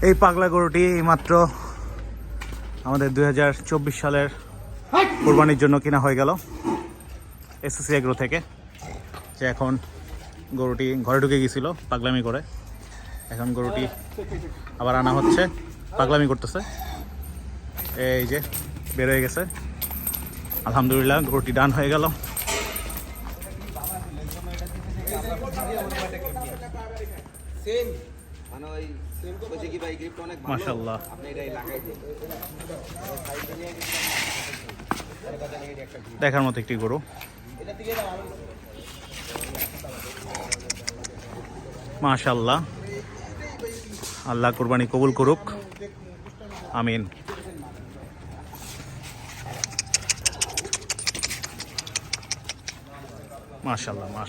এই পাগলা গরুটি এইমাত্র আমাদের 2024 সালের কোরবানির জন্য কিনা হয়ে গেল এসএসসি এগ্রো থেকে। যে এখন গরুটি ঘরে ঢুকে গেছিল পাগলামি করে, এখন গরুটি আবার আনা হচ্ছে, পাগলামি করতেছে। এই যে বের হয়ে গেছে, আলহামদুলিল্লাহ গরুটি ডান হয়ে গেল। মাশাআল্লাহ, দেখার মতো একটি গরু। মাশাআল্লাহ, আল্লাহ কুরবানি কবুল করুক, আমিন। মাশাআল্লাহ।